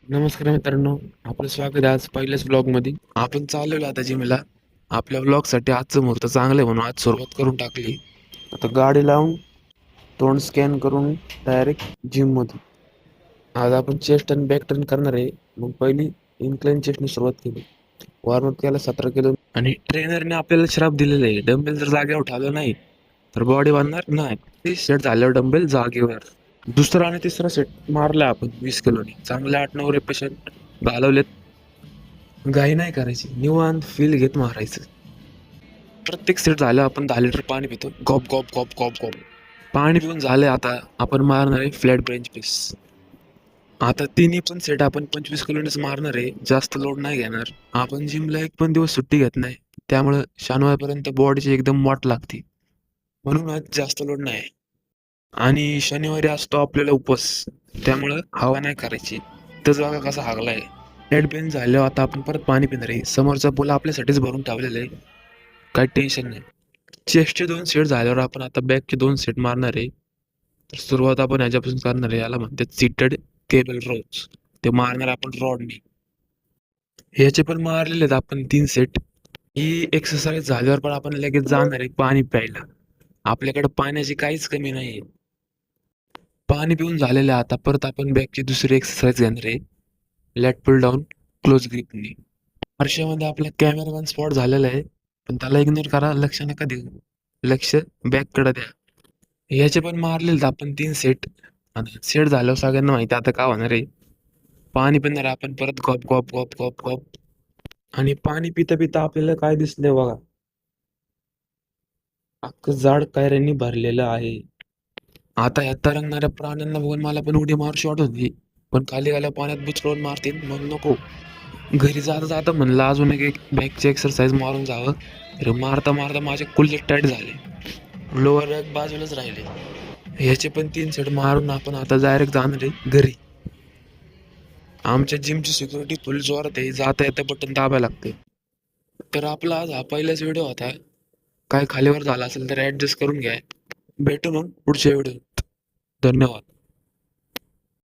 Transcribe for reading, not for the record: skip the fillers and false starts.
नमस्कार मित्रांनो, आपलं स्वागत आहे आज पहिल्याच ब्लॉगमध्ये. आपण चाललेलो आता जिमला. आपल्या ब्लॉगसाठी आजचं मुहूर्त चांगलं आहे म्हणून आज सुरुवात करून टाकली. आता गाडी लावून तोंड स्कॅन करून डायरेक्ट जिममध्ये. आज आपण चेस्ट आणि बॅक टर्न करणार आहे. मग पहिली इन्क्लाइन चेस्टने सुरुवात केली. वॉर्मअप केला 17 किलो आणि ट्रेनरने आपल्याला श्राप दिलेला आहे, डंबेल जर जागेवर ठेवलं नाही तर बॉडी बनणार नाही. 30 सेट झाल्यावर डंबेल जागेवर. दुसरा आणि तिसरा सेट मारला आपण 20 किलोनी. चांगले 8-9 रेपेशन घालवलेत. घाई नाही करायची, निवांत फील घेत मारायचं. प्रत्येक सेट झालं आपण 10 लिटर पाणी पितो. गॉप गॉप गॉप गॉप गॉप. पाणी पिऊन झाले. आता आपण मारणार आहे फ्लॅट बेंच प्रेस. आता तिन्ही पण सेट आपण 25 किलोनेच मारणार आहे, जास्त लोड नाही घेणार. आपण जिमला एक पण दिवस सुट्टी घेत नाही, त्यामुळं शनिवारपर्यंत बॉडीची एकदम वाट लागते, म्हणून आज जास्त लोड नाही. आणि शनिवारी असतो आपल्याला उपवास, त्यामुळं हवा नाही करायची. तर बघा कसा हागलाय. हेड पेन झाल्यावर आता आपण परत पाणी पिणार आहे. समोरचा पूल आपल्यासाठीच भरून ठेवलेला आहे, काही टेन्शन नाही. चेस्टचे 2 सेट झाल्यावर आपण आता बॅकचे 2 सेट मारणार आहे. तर सुरुवात आपण ह्याच्यापासून करणार आहे, याला म्हणतात सीटेड केबल रोज. ते मारणार आपण रॉडनी. ह्याचे पण मारलेले आहेत आपण 3 सेट. ही एक्सरसाइज झाल्यावर पण आपण लगेच जाणार आहे पाणी प्यायला. आपल्याकडे पाण्याची काहीच कमी नाही. पाणी पिऊन झालेलं आहे. आता परत आपण बॅकची दुसरी एक्सरसाइज घेणार आहे, लेट पुल डाऊन क्लोज ग्रिपनी. आरशामध्ये आपला कॅमेरामॅन स्पॉट झालेला आहे, पण त्याला इग्नोर करा, लक्ष नका देऊ. लक्ष बॅककडे द्या. याचे पण मारलेले आपण 3 सेट. आणि सेट झाल्यावर सगळ्यांना माहिती आता काय होणार आहे. पाणी पिणार आपण परत गॉप गॉप गॉप गॉप गॉप. आणि पाणी पिता पिता आपल्याला काय दिसलंय बघा, अख्खं जाड कायऱ्यांनी भरलेलं आहे. आता या तरंगणाऱ्या प्राण्यांना बघून मला पण उडी मारूशी वाटत होती, पण खाली गेल्या पाण्यात बुचकळून मारतील मग नको. घरी जाता जाता म्हणलं अजून एक बॅकची एक्सरसाइज मारून जावं, तर मारता मारता माझे कुल्ले टाईट झाले, लोअर बॅक बाजूलाच राहिले. ह्याचे पण 3 सेट मारून आपण आता डायरेक्ट जाणार आहे घरी. आमच्या जिमची सिक्युरिटी फुल जोरात आहे, जाता येता बटन दाबायला लागते. तर आपला आज हा पहिलाच व्हिडिओ होता. काय खालीवर झाला असेल तर ऍडजस्ट करून घ्या. भेटू मग पुढच्या व्हिडिओ. धन्यवाद.